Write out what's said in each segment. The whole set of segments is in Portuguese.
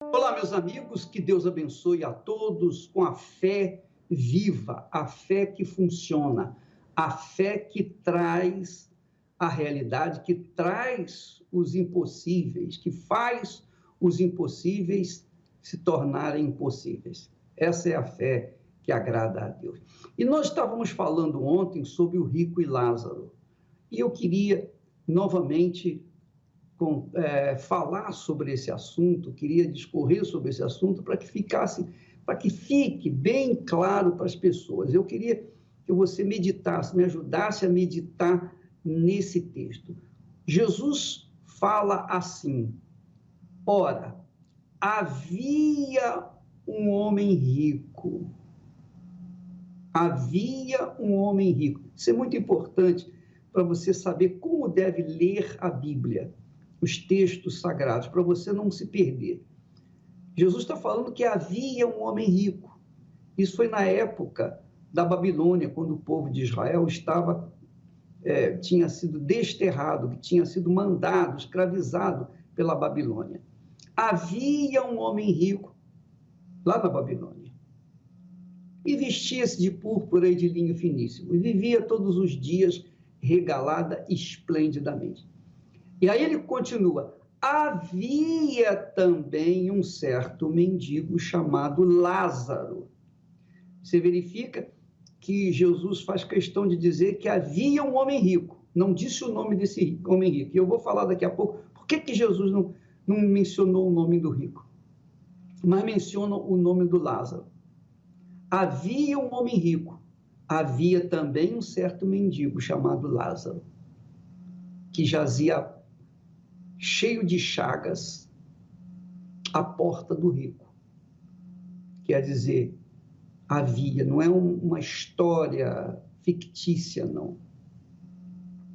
Olá, meus amigos, que Deus abençoe a todos com a fé viva, a fé que funciona, a fé que traz a realidade, que traz os impossíveis, que faz os impossíveis se tornarem possíveis. Essa é a fé que agrada a Deus. E nós estávamos falando ontem sobre o rico e Lázaro, e eu queria novamente falar sobre esse assunto, queria discorrer sobre esse assunto para que fique bem claro para as pessoas. Eu queria que você meditasse, me ajudasse a meditar nesse texto. Jesus fala assim: ora, havia um homem rico. Havia um homem rico. Isso é muito importante para você saber como deve ler a Bíblia, os textos sagrados, para você não se perder. Jesus está falando que havia um homem rico. Isso foi na época da Babilônia, quando o povo de Israel tinha sido desterrado, tinha sido mandado, escravizado pela Babilônia. Havia um homem rico lá na Babilônia e vestia-se de púrpura e de linho finíssimo e vivia todos os dias regalada esplendidamente. E aí ele continua: havia também um certo mendigo chamado Lázaro. Você verifica que Jesus faz questão de dizer que havia um homem rico, não disse o nome desse homem rico. E eu vou falar daqui a pouco por que Jesus não mencionou o nome do rico, mas menciona o nome do Lázaro. Havia um homem rico, havia também um certo mendigo chamado Lázaro, que jazia cheio de chagas à porta do rico. Quer dizer, havia, não é uma história fictícia, não.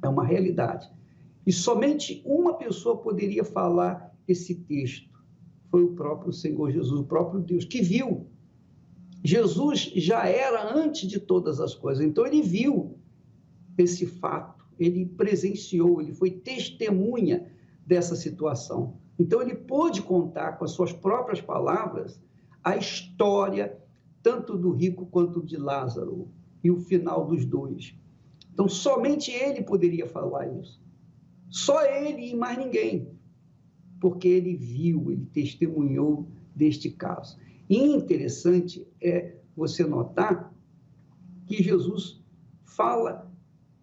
É uma realidade. E somente uma pessoa poderia falar esse texto. Foi o próprio Senhor Jesus, o próprio Deus, que viu. Jesus já era antes de todas as coisas, então ele viu esse fato, ele presenciou, ele foi testemunha dessa situação. Então ele pôde contar com as suas próprias palavras a história tanto do rico quanto de Lázaro e o final dos dois. Então somente ele poderia falar isso. Só ele e mais ninguém, porque ele viu, ele testemunhou deste caso. E interessante é você notar que Jesus fala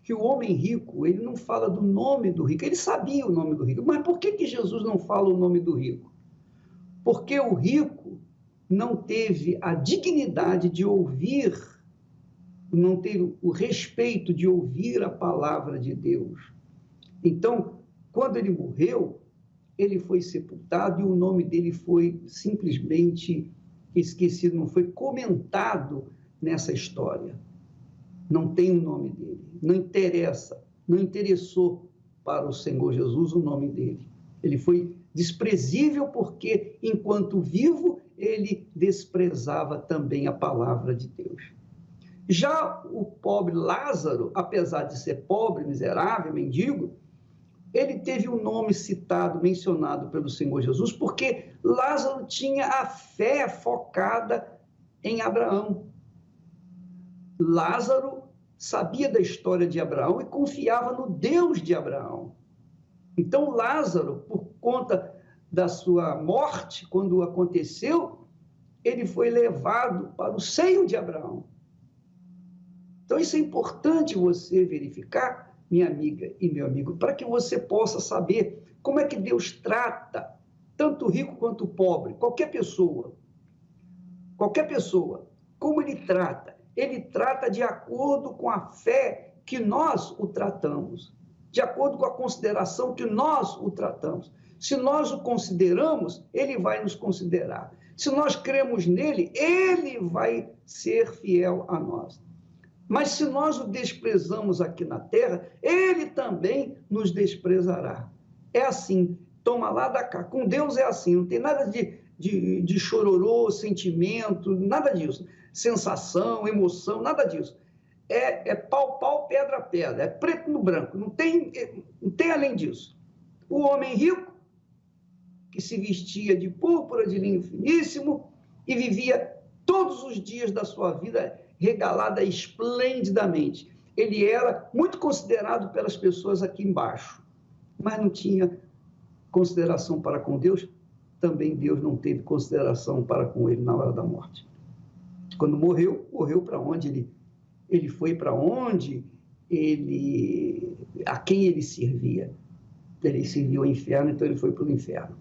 que o homem rico, ele não fala do nome do rico, ele sabia o nome do rico. Mas por que Jesus não fala o nome do rico? Porque o rico não teve a dignidade de ouvir, não teve o respeito de ouvir a palavra de Deus. Então, quando ele morreu, ele foi sepultado e o nome dele foi simplesmente esquecido, não foi comentado nessa história. Não tem o nome dele, não interessa, não interessou para o Senhor Jesus o nome dele. Ele foi desprezível porque, enquanto vivo, ele desprezava também a palavra de Deus. Já o pobre Lázaro, apesar de ser pobre, miserável, mendigo, ele teve o nome citado, mencionado pelo Senhor Jesus, porque Lázaro tinha a fé focada em Abraão. Lázaro sabia da história de Abraão e confiava no Deus de Abraão. Então, Lázaro, por conta da sua morte, quando aconteceu, ele foi levado para o seio de Abraão. Então, isso é importante você verificar, minha amiga e meu amigo, para que você possa saber como é que Deus trata tanto o rico quanto o pobre, qualquer pessoa, como ele trata. Ele trata de acordo com a fé que nós o tratamos, de acordo com a consideração que nós o tratamos. Se nós o consideramos, ele vai nos considerar. Se nós cremos nele, ele vai ser fiel a nós. Mas se nós o desprezamos aqui na terra, ele também nos desprezará. É assim, toma lá da cá. Com Deus é assim, não tem nada de chororô, sentimento, nada disso. Sensação, emoção, nada disso. É pau, pau, pedra, pedra. É preto no branco. Não tem além disso. O homem rico que se vestia de púrpura de linho finíssimo e vivia todos os dias da sua vida regalada esplendidamente. Ele era muito considerado pelas pessoas aqui embaixo, mas não tinha consideração para com Deus. Também Deus não teve consideração para com ele na hora da morte. Quando morreu, morreu para onde ele foi, para onde a quem ele servia. Ele serviu ao inferno, então ele foi para o inferno.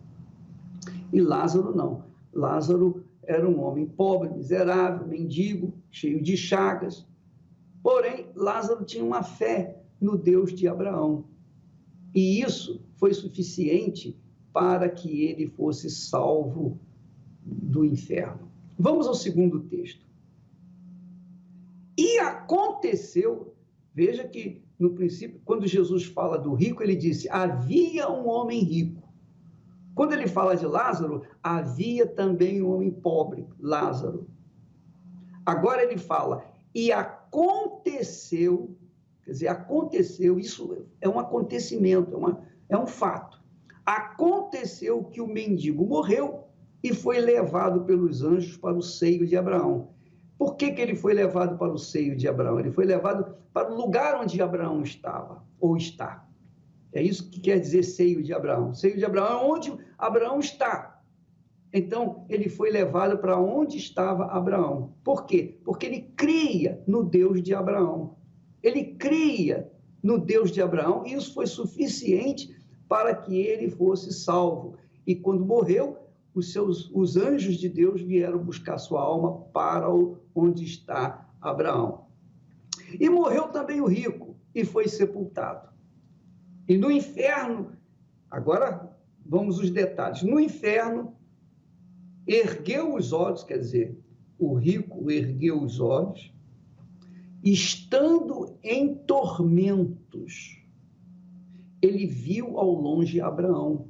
E Lázaro não. Lázaro era um homem pobre, miserável, mendigo, cheio de chagas. Porém, Lázaro tinha uma fé no Deus de Abraão. E isso foi suficiente para que ele fosse salvo do inferno. Vamos ao segundo texto. E aconteceu, veja que no princípio, quando Jesus fala do rico, ele disse, havia um homem rico. Quando ele fala de Lázaro, havia também um homem pobre, Lázaro. Agora ele fala, e aconteceu, quer dizer, aconteceu, isso é um acontecimento, é um fato. Aconteceu que o mendigo morreu e foi levado pelos anjos para o seio de Abraão. Por que ele foi levado para o seio de Abraão? Ele foi levado para o lugar onde Abraão estava, ou está. É isso que quer dizer seio de Abraão. Seio de Abraão é onde Abraão está. Então, ele foi levado para onde estava Abraão. Por quê? Porque ele cria no Deus de Abraão. Ele cria no Deus de Abraão, e isso foi suficiente para que ele fosse salvo. E quando morreu, os anjos de Deus vieram buscar sua alma para onde está Abraão. E morreu também o rico e foi sepultado. E no inferno, agora vamos aos detalhes, no inferno, ergueu os olhos, quer dizer, o rico ergueu os olhos, estando em tormentos, ele viu ao longe Abraão.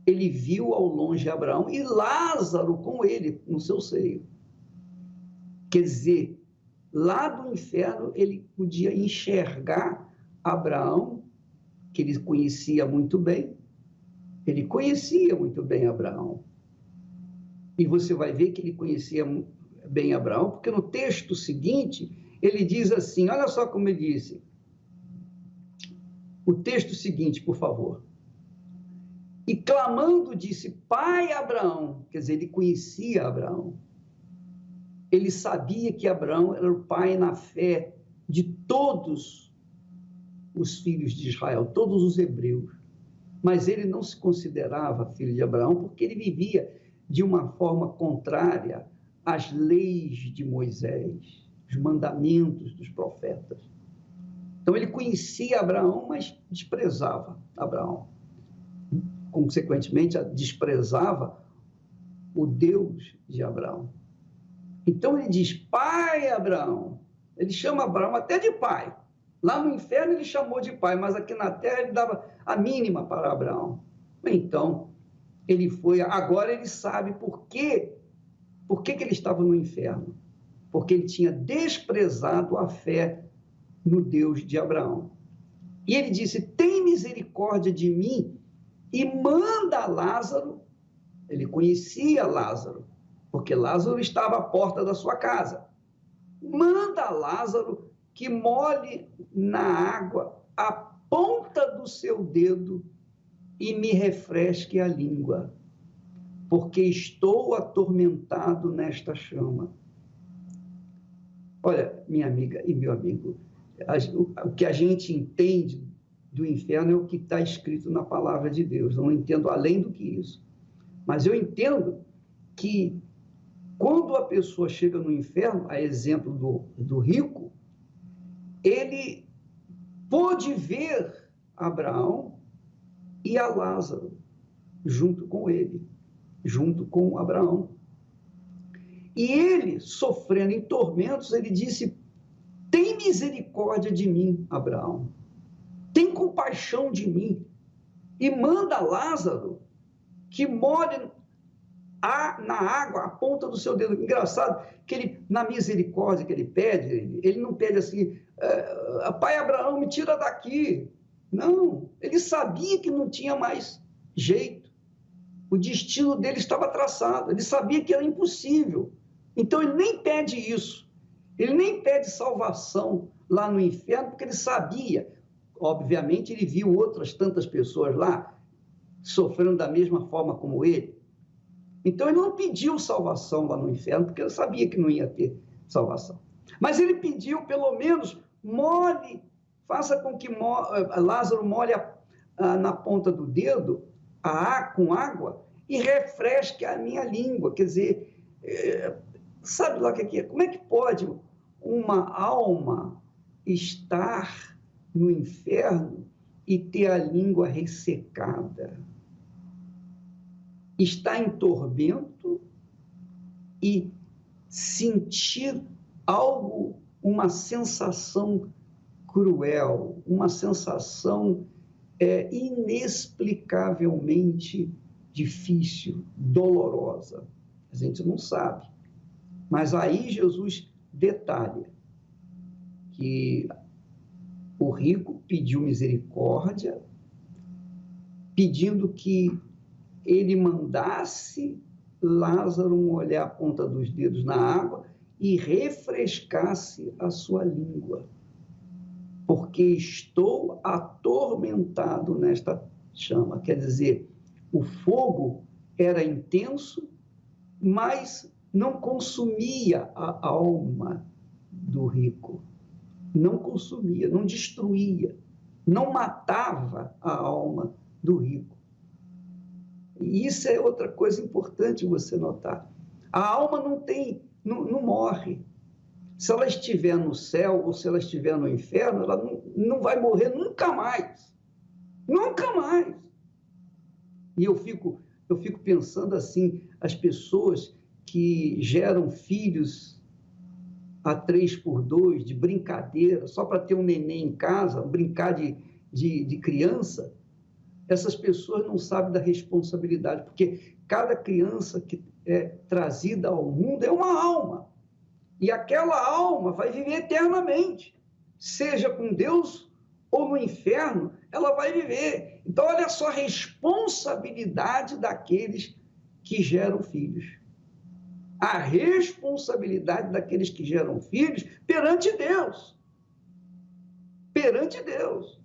Ele viu ao longe Abraão e Lázaro com ele, no seu seio. Quer dizer, lá do inferno, ele podia enxergar Abraão, que ele conhecia muito bem. Ele conhecia muito bem Abraão. E você vai ver que ele conhecia bem Abraão, porque no texto seguinte, ele diz assim, olha só como ele disse. O texto seguinte, por favor. E clamando, disse, pai Abraão, quer dizer, ele conhecia Abraão. Ele sabia que Abraão era o pai na fé de todos os filhos de Israel, todos os hebreus. Mas ele não se considerava filho de Abraão porque ele vivia de uma forma contrária às leis de Moisés, os mandamentos dos profetas. Então ele conhecia Abraão, mas desprezava Abraão. Consequentemente, desprezava o Deus de Abraão. Então ele diz, pai Abraão. Ele chama Abraão até de pai. Lá no inferno ele chamou de pai, mas aqui na terra ele dava a mínima para Abraão. Então, ele foi, agora ele sabe por que ele estava no inferno. Porque ele tinha desprezado a fé no Deus de Abraão. E ele disse, tem misericórdia de mim e manda Lázaro. Ele conhecia Lázaro, porque Lázaro estava à porta da sua casa. Manda Lázaro que molhe na água a ponta do seu dedo e me refresque a língua, porque estou atormentado nesta chama. Olha, minha amiga e meu amigo, o que a gente entende do inferno é o que está escrito na palavra de Deus. Eu não entendo além do que isso. Mas eu entendo que quando a pessoa chega no inferno, a exemplo do rico, ele pôde ver Abraão e a Lázaro junto com ele, junto com Abraão. E ele, sofrendo em tormentos, ele disse, tem misericórdia de mim, Abraão. Tem compaixão de mim e manda Lázaro que molhe na água a ponta do seu dedo. Engraçado que ele, na misericórdia que ele pede, ele não pede assim, pai Abraão, me tira daqui. Não, ele sabia que não tinha mais jeito. O destino dele estava traçado, ele sabia que era impossível. Então ele nem pede isso, ele nem pede salvação lá no inferno, porque ele sabia, obviamente ele viu outras tantas pessoas lá sofrendo da mesma forma como ele. Então ele não pediu salvação lá no inferno, porque ele sabia que não ia ter salvação. Mas ele pediu, pelo menos, faça com que Lázaro molhe na ponta do dedo com água e refresque a minha língua. Quer dizer, sabe lá o que é? Como é que pode uma alma estar no inferno e ter a língua ressecada? Estar em tormento e sentir algo, uma sensação cruel, uma sensação inexplicavelmente difícil, dolorosa. A gente não sabe. Mas aí Jesus detalha que o rico pediu misericórdia, pedindo que ele mandasse Lázaro molhar a ponta dos dedos na água e refrescasse a sua língua, porque estou atormentado nesta chama. Quer dizer, o fogo era intenso, mas não consumia a alma do rico. Não consumia, não destruía, não matava a alma do rico. E isso é outra coisa importante você notar. A alma não morre. Se ela estiver no céu ou se ela estiver no inferno, ela não vai morrer nunca mais. Nunca mais. E eu fico pensando assim, as pessoas que geram filhos a 3x2, de brincadeira, só para ter um neném em casa, brincar de criança, essas pessoas não sabem da responsabilidade, porque cada criança que é trazida ao mundo é uma alma. E aquela alma vai viver eternamente, seja com Deus ou no inferno, ela vai viver. Então, olha só a responsabilidade daqueles que geram filhos. A responsabilidade daqueles que geram filhos perante Deus. Perante Deus.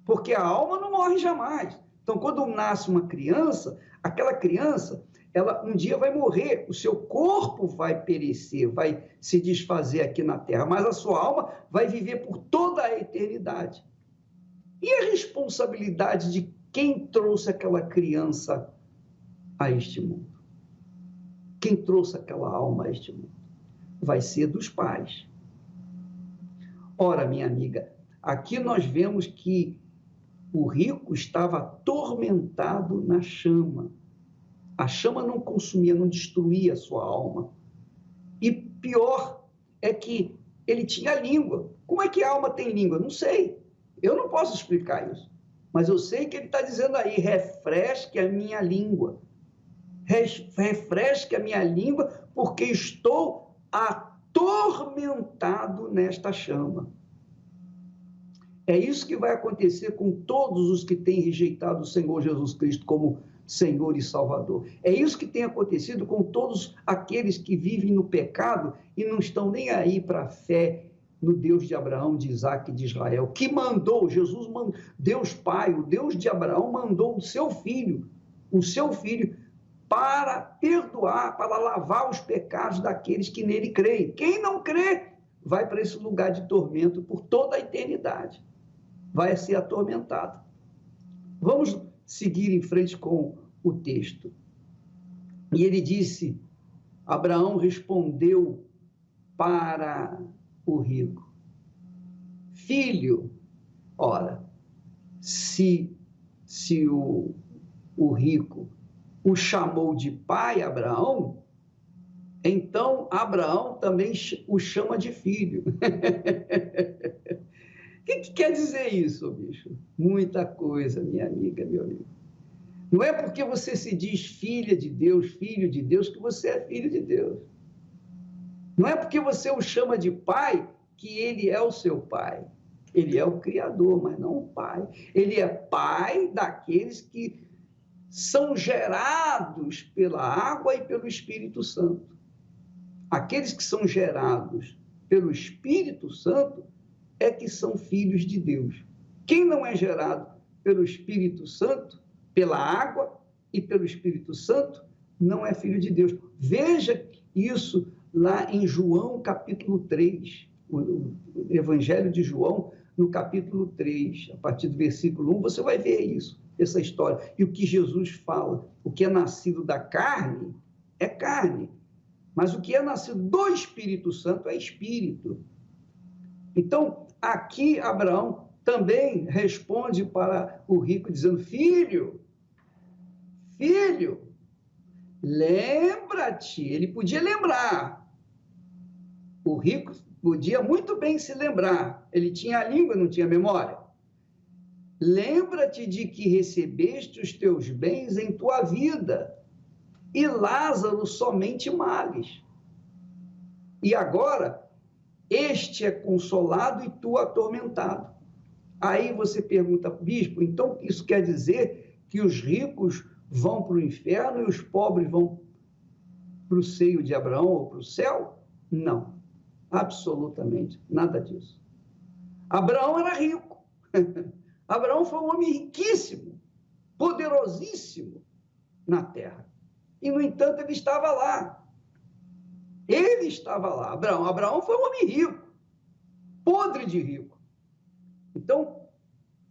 Porque a alma não morre jamais. Então, quando nasce uma criança, aquela criança, ela um dia vai morrer, o seu corpo vai perecer, vai se desfazer aqui na Terra, mas a sua alma vai viver por toda a eternidade. E a responsabilidade de quem trouxe aquela criança a este mundo? Quem trouxe aquela alma a este mundo? Vai ser dos pais. Ora, minha amiga, aqui nós vemos que o rico estava atormentado na chama. A chama não consumia, não destruía a sua alma. E pior é que ele tinha língua. Como é que a alma tem língua? Não sei. Eu não posso explicar isso. Mas eu sei que ele está dizendo aí, refresque a minha língua. Refresque a minha língua, porque estou atormentado nesta chama. É isso que vai acontecer com todos os que têm rejeitado o Senhor Jesus Cristo como Senhor e Salvador. É isso que tem acontecido com todos aqueles que vivem no pecado e não estão nem aí para a fé no Deus de Abraão, de Isaac e de Israel, que mandou, Deus Pai, o Deus de Abraão, mandou o seu filho para perdoar, para lavar os pecados daqueles que nele creem. Quem não crê vai para esse lugar de tormento por toda a eternidade. Vai ser atormentado. Vamos seguir em frente com o texto. E ele disse, Abraão respondeu para o rico, filho, ora, se o rico o chamou de pai, Abraão, então Abraão também o chama de filho. O que quer dizer isso, bicho? Muita coisa, minha amiga, meu amigo. Não é porque você se diz filha de Deus, filho de Deus, que você é filho de Deus. Não é porque você o chama de pai que ele é o seu pai. Ele é o Criador, mas não o pai. Ele é pai daqueles que são gerados pela água e pelo Espírito Santo. Aqueles que são gerados pelo Espírito Santo é que são filhos de Deus. Quem não é gerado pelo Espírito Santo, pela água e pelo Espírito Santo, não é filho de Deus. Veja isso lá em João, capítulo 3, o Evangelho de João, no capítulo 3, a partir do versículo 1, você vai ver isso, essa história. E o que Jesus fala, o que é nascido da carne, é carne. Mas o que é nascido do Espírito Santo é espírito. Então, aqui Abraão também responde para o rico dizendo: filho, lembra-te. Ele podia lembrar. O rico podia muito bem se lembrar. Ele tinha a língua, não tinha memória. Lembra-te de que recebeste os teus bens em tua vida, e Lázaro somente males. E agora, este é consolado e tu atormentado. Aí você pergunta: bispo, então isso quer dizer que os ricos vão para o inferno e os pobres vão para o seio de Abraão ou para o céu? Não, absolutamente nada disso. Abraão era rico. Abraão foi um homem riquíssimo, poderosíssimo na terra. E, no entanto, ele estava lá. Ele estava lá. Abraão foi um homem rico, podre de rico. Então,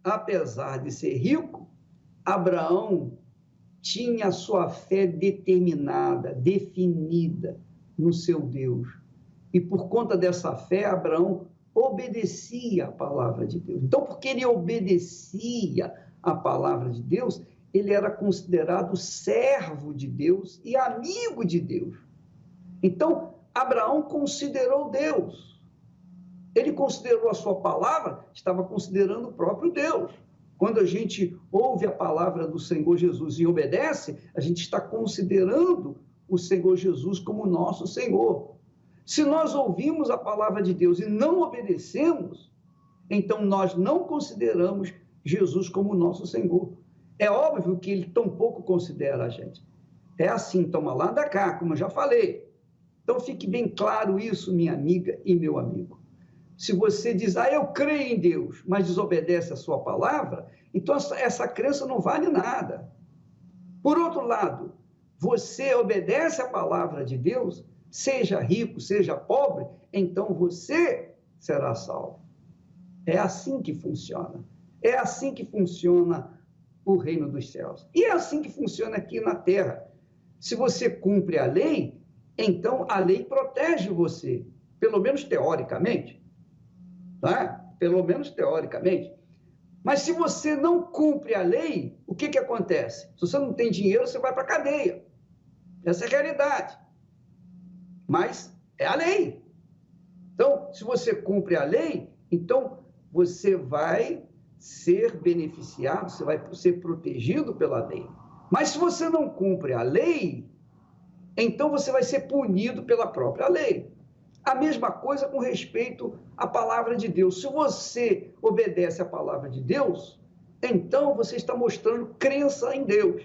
apesar de ser rico, Abraão tinha a sua fé determinada, definida no seu Deus. E por conta dessa fé, Abraão obedecia a palavra de Deus. Então, porque ele obedecia a palavra de Deus, ele era considerado servo de Deus e amigo de Deus. Então, Abraão considerou Deus. Ele considerou a sua palavra, estava considerando o próprio Deus. Quando a gente ouve a palavra do Senhor Jesus e obedece, a gente está considerando o Senhor Jesus como nosso Senhor. Se nós ouvimos a palavra de Deus e não obedecemos, então nós não consideramos Jesus como nosso Senhor. É óbvio que ele tampouco considera a gente. É assim, toma lá da cá, como eu já falei. Então fique bem claro isso, minha amiga e meu amigo. Se você diz: eu creio em Deus, mas desobedece a sua palavra, então essa crença não vale nada. Por outro lado, você obedece a palavra de Deus, seja rico, seja pobre, então você será salvo. É assim que funciona. É assim que funciona o reino dos céus. E é assim que funciona aqui na terra. Se você cumpre a lei, então a lei protege você, pelo menos teoricamente. Tá? Pelo menos teoricamente. Mas se você não cumpre a lei, o que acontece? Se você não tem dinheiro, você vai para a cadeia. Essa é a realidade. Mas é a lei. Então, se você cumpre a lei, então você vai ser beneficiado, você vai ser protegido pela lei. Mas se você não cumpre a lei, então você vai ser punido pela própria lei. A mesma coisa com respeito à palavra de Deus. Se você obedece à palavra de Deus, então você está mostrando crença em Deus.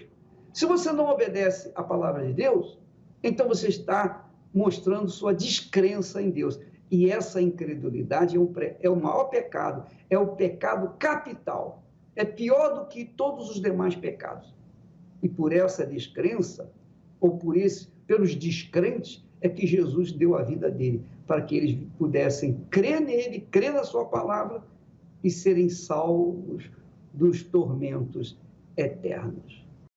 Se você não obedece à palavra de Deus, então você está mostrando sua descrença em Deus. E essa incredulidade é o maior pecado, é o pecado capital. É pior do que todos os demais pecados. E por essa descrença, ou pelos descrentes, é que Jesus deu a vida dele, para que eles pudessem crer nele, crer na sua palavra e serem salvos dos tormentos eternos.